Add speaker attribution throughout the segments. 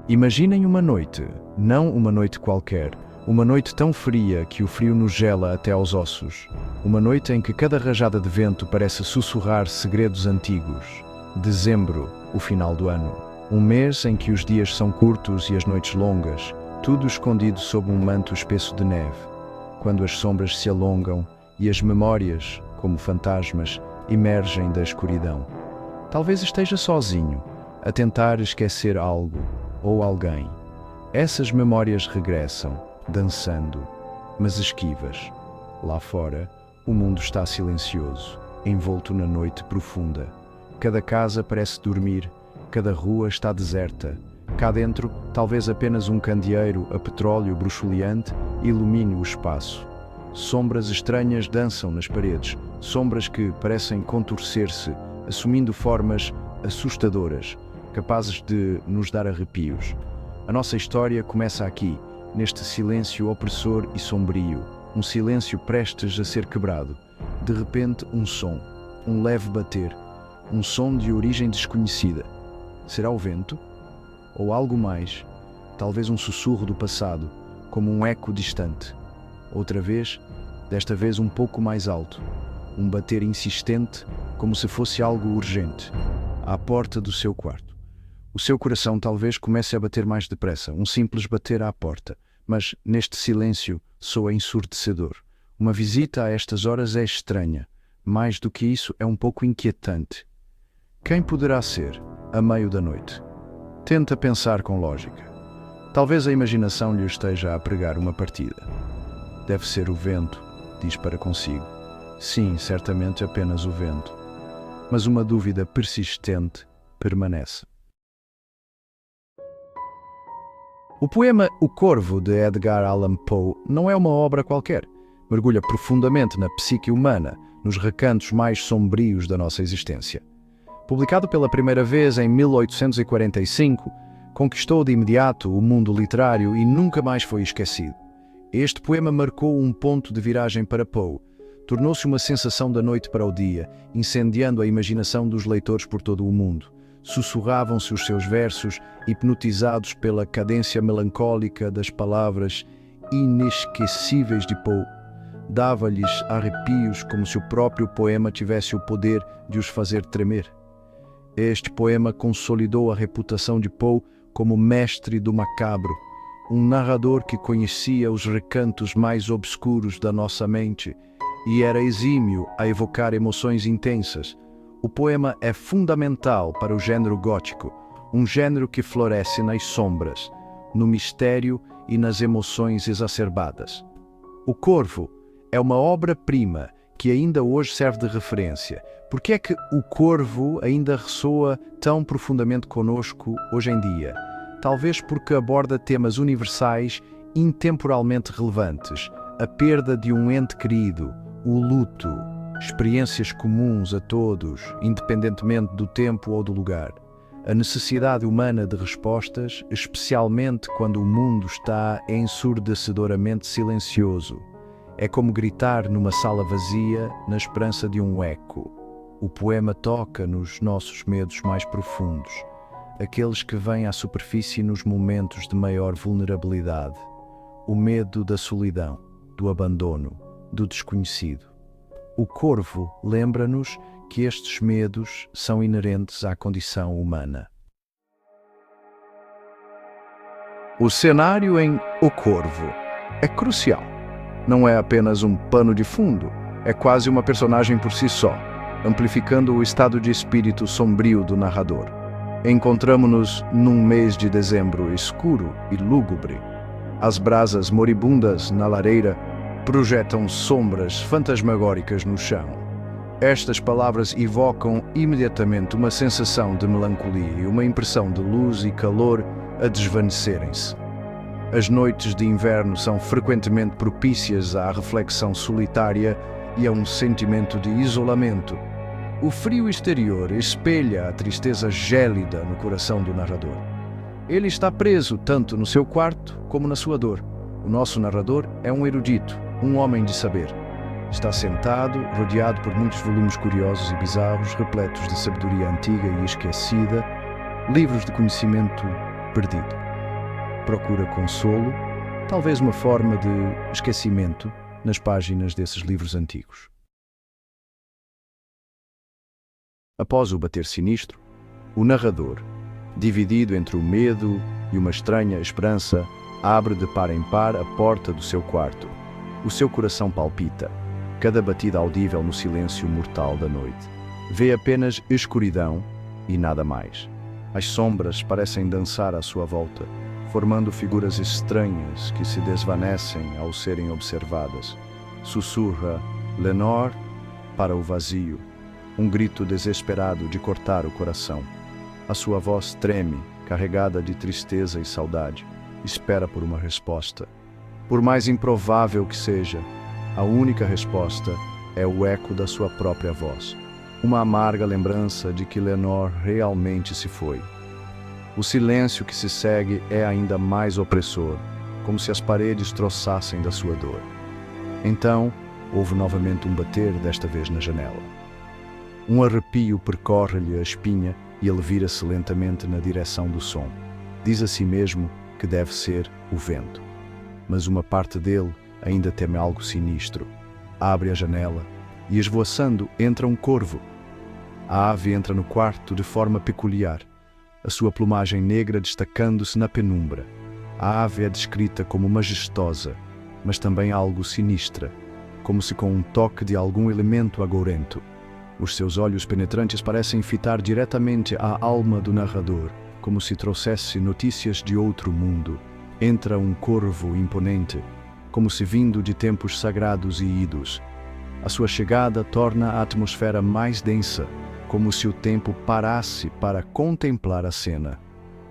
Speaker 1: Imaginem uma noite, não uma noite qualquer, uma noite tão fria que o frio nos gela até aos ossos. Uma noite em que cada rajada de vento parece sussurrar segredos antigos. Dezembro, o final do ano. Um mês em que os dias são curtos e as noites longas, tudo escondido sob um manto espesso de neve. Quando as sombras se alongam e as memórias, como fantasmas, emergem da escuridão. Talvez esteja sozinho, a tentar esquecer algo ou alguém. Essas memórias regressam, dançando, mas esquivas. Lá fora, o mundo está silencioso, envolto na noite profunda. Cada casa parece dormir, cada rua está deserta. Cá dentro, talvez apenas um candeeiro a petróleo bruxuleante ilumine o espaço. Sombras estranhas dançam nas paredes, sombras que parecem contorcer-se, assumindo formas assustadoras, capazes de nos dar arrepios. A nossa história começa aqui, neste silêncio opressor e sombrio, um silêncio prestes a ser quebrado. De repente, um som, um leve bater, um som de origem desconhecida. Será o vento? Ou algo mais? Talvez um sussurro do passado, como um eco distante. Outra vez, desta vez um pouco mais alto, um bater insistente, como se fosse algo urgente, à porta do seu quarto. O seu coração talvez comece a bater mais depressa, um simples bater à porta, mas neste silêncio soa ensurdecedor. Uma visita a estas horas é estranha, mais do que isso é um pouco inquietante. Quem poderá ser, a meio da noite? Tenta pensar com lógica. Talvez a imaginação lhe esteja a pregar uma partida. Deve ser o vento, diz para consigo. Sim, certamente apenas o vento. Mas uma dúvida persistente permanece. O poema O Corvo, de Edgar Allan Poe, não é uma obra qualquer. Mergulha profundamente na psique humana, nos recantos mais sombrios da nossa existência. Publicado pela primeira vez em 1845, conquistou de imediato o mundo literário e nunca mais foi esquecido. Este poema marcou um ponto de viragem para Poe. Tornou-se uma sensação da noite para o dia, incendiando a imaginação dos leitores por todo o mundo. Sussurravam-se os seus versos, hipnotizados pela cadência melancólica das palavras inesquecíveis de Poe. Dava-lhes arrepios como se o próprio poema tivesse o poder de os fazer tremer. Este poema consolidou a reputação de Poe como mestre do macabro, um narrador que conhecia os recantos mais obscuros da nossa mente e era exímio a evocar emoções intensas. O poema é fundamental para o gênero gótico, um gênero que floresce nas sombras, no mistério e nas emoções exacerbadas. O Corvo é uma obra-prima que ainda hoje serve de referência. Por que é que o Corvo ainda ressoa tão profundamente conosco hoje em dia? Talvez porque aborda temas universais intemporalmente relevantes, a perda de um ente querido, o luto, experiências comuns a todos, independentemente do tempo ou do lugar. A necessidade humana de respostas, especialmente quando o mundo está ensurdecedoramente silencioso. É como gritar numa sala vazia na esperança de um eco. O poema toca nos nossos medos mais profundos, aqueles que vêm à superfície nos momentos de maior vulnerabilidade. O medo da solidão, do abandono, do desconhecido. O Corvo lembra-nos que estes medos são inerentes à condição humana. O cenário em O Corvo é crucial. Não é apenas um pano de fundo, é quase uma personagem por si só, amplificando o estado de espírito sombrio do narrador. Encontramo-nos num mês de dezembro escuro e lúgubre. As brasas moribundas na lareira projetam sombras fantasmagóricas no chão. Estas palavras evocam imediatamente uma sensação de melancolia e uma impressão de luz e calor a desvanecerem-se. As noites de inverno são frequentemente propícias à reflexão solitária e a um sentimento de isolamento. O frio exterior espelha a tristeza gélida no coração do narrador. Ele está preso tanto no seu quarto como na sua dor. O nosso narrador é um erudito, um homem de saber. Está sentado, rodeado por muitos volumes curiosos e bizarros, repletos de sabedoria antiga e esquecida, livros de conhecimento perdido. procura consolo, talvez uma forma de esquecimento, nas páginas desses livros antigos. Após o bater sinistro, o narrador, dividido entre o medo e uma estranha esperança, abre de par em par a porta do seu quarto. O seu coração palpita, cada batida audível no silêncio mortal da noite. Vê apenas escuridão e nada mais. As sombras parecem dançar à sua volta, formando figuras estranhas que se desvanecem ao serem observadas. Sussurra Lenore para o vazio, um grito desesperado de cortar o coração. A sua voz treme, carregada de tristeza e saudade. Espera por uma resposta. Por mais improvável que seja, a única resposta é o eco da sua própria voz. Uma amarga lembrança de que Lenore realmente se foi. O silêncio que se segue é ainda mais opressor, como se as paredes troçassem da sua dor. Então, houve novamente um bater, desta vez na janela. Um arrepio percorre-lhe a espinha e ele vira-se lentamente na direção do som. Diz a si mesmo que deve ser o vento. Mas uma parte dele ainda teme algo sinistro. Abre a janela e, esvoaçando, entra um corvo. A ave entra no quarto de forma peculiar, a sua plumagem negra destacando-se na penumbra. A ave é descrita como majestosa, mas também algo sinistra, como se com um toque de algum elemento agourento. Os seus olhos penetrantes parecem fitar diretamente à alma do narrador, como se trouxesse notícias de outro mundo. Entra um corvo imponente, como se vindo de tempos sagrados e idos. A sua chegada torna a atmosfera mais densa, como se o tempo parasse para contemplar a cena.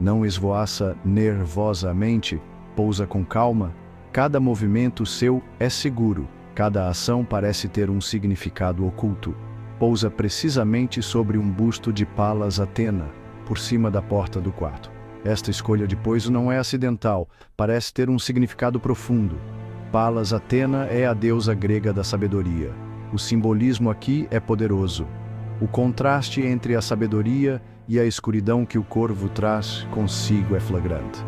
Speaker 1: Não esvoaça nervosamente, pousa com calma. Cada movimento seu é seguro, cada ação parece ter um significado oculto. Pousa precisamente sobre um busto de Palas Atena, por cima da porta do quarto. Esta escolha de pouso não é acidental, parece ter um significado profundo. Palas Atena é a deusa grega da sabedoria. O simbolismo aqui é poderoso. O contraste entre a sabedoria e a escuridão que o corvo traz consigo é flagrante.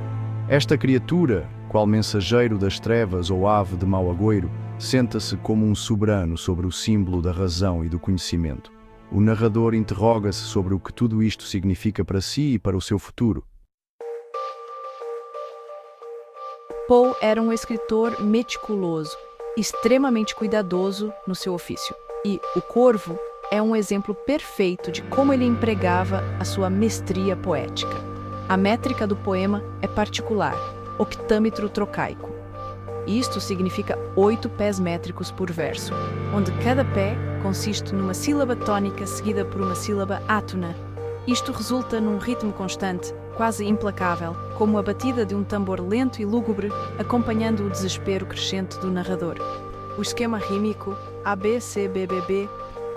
Speaker 1: Esta criatura, qual mensageiro das trevas ou ave de mau agouro, senta-se como um soberano sobre o símbolo da razão e do conhecimento. O narrador interroga-se sobre o que tudo isto significa para si e para o seu futuro.
Speaker 2: Poe era um escritor meticuloso, extremamente cuidadoso no seu ofício. E O Corvo é um exemplo perfeito de como ele empregava a sua mestria poética. A métrica do poema é particular, octâmetro trocaico. Isto significa 8 pés métricos por verso, onde cada pé consiste numa sílaba tônica seguida por uma sílaba átona. Isto resulta num ritmo constante, quase implacável, como a batida de um tambor lento e lúgubre, acompanhando o desespero crescente do narrador. O esquema rímico ABCBBB,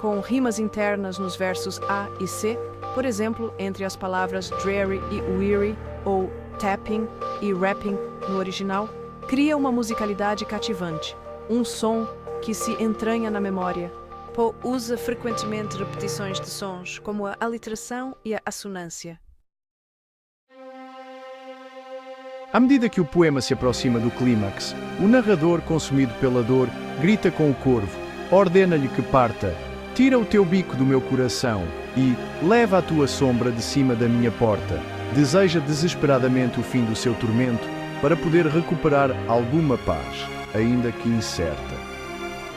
Speaker 2: com rimas internas nos versos A e C, por exemplo, entre as palavras dreary e weary, ou tapping e rapping no original, cria uma musicalidade cativante, um som que se entranha na memória. Poe usa frequentemente repetições de sons, como a aliteração e a assonância.
Speaker 1: À medida que o poema se aproxima do clímax, o narrador, consumido pela dor, grita com o corvo, ordena-lhe que parta, tira o teu bico do meu coração e leva a tua sombra de cima da minha porta. Deseja desesperadamente o fim do seu tormento para poder recuperar alguma paz, ainda que incerta.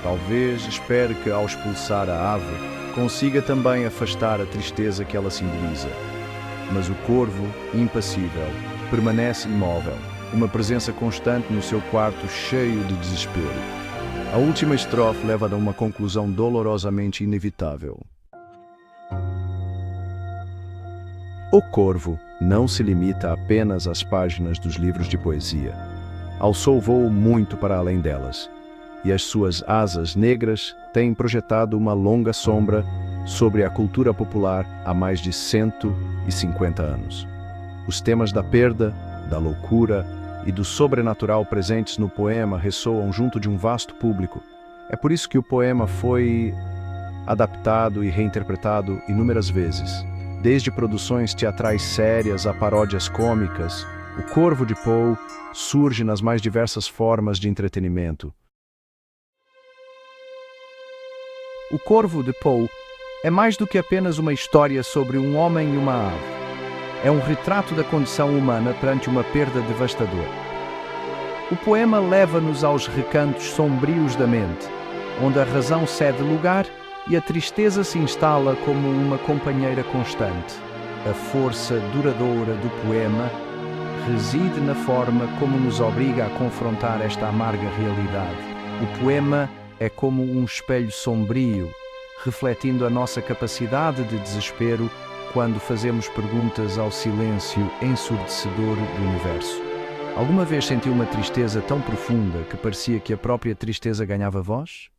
Speaker 1: Talvez espere que, ao expulsar a ave, consiga também afastar a tristeza que ela simboliza. Mas o corvo, impassível, permanece imóvel, uma presença constante no seu quarto cheio de desespero. A última estrofe leva a uma conclusão dolorosamente inevitável. O Corvo não se limita apenas às páginas dos livros de poesia. Alçou voo muito para além delas, e as suas asas negras têm projetado uma longa sombra sobre a cultura popular há mais de 150 anos. Os temas da perda, da loucura e do sobrenatural presentes no poema ressoam junto de um vasto público. É por isso que o poema foi adaptado e reinterpretado inúmeras vezes, desde produções teatrais sérias a paródias cômicas, O Corvo de Poe surge nas mais diversas formas de entretenimento. O Corvo de Poe é mais do que apenas uma história sobre um homem e uma ave. É um retrato da condição humana perante uma perda devastadora. O poema leva-nos aos recantos sombrios da mente, onde a razão cede lugar e a tristeza se instala como uma companheira constante. A força duradoura do poema reside na forma como nos obriga a confrontar esta amarga realidade. O poema é como um espelho sombrio, refletindo a nossa capacidade de desespero quando fazemos perguntas ao silêncio ensurdecedor do universo. Alguma vez sentiu uma tristeza tão profunda que parecia que a própria tristeza ganhava voz?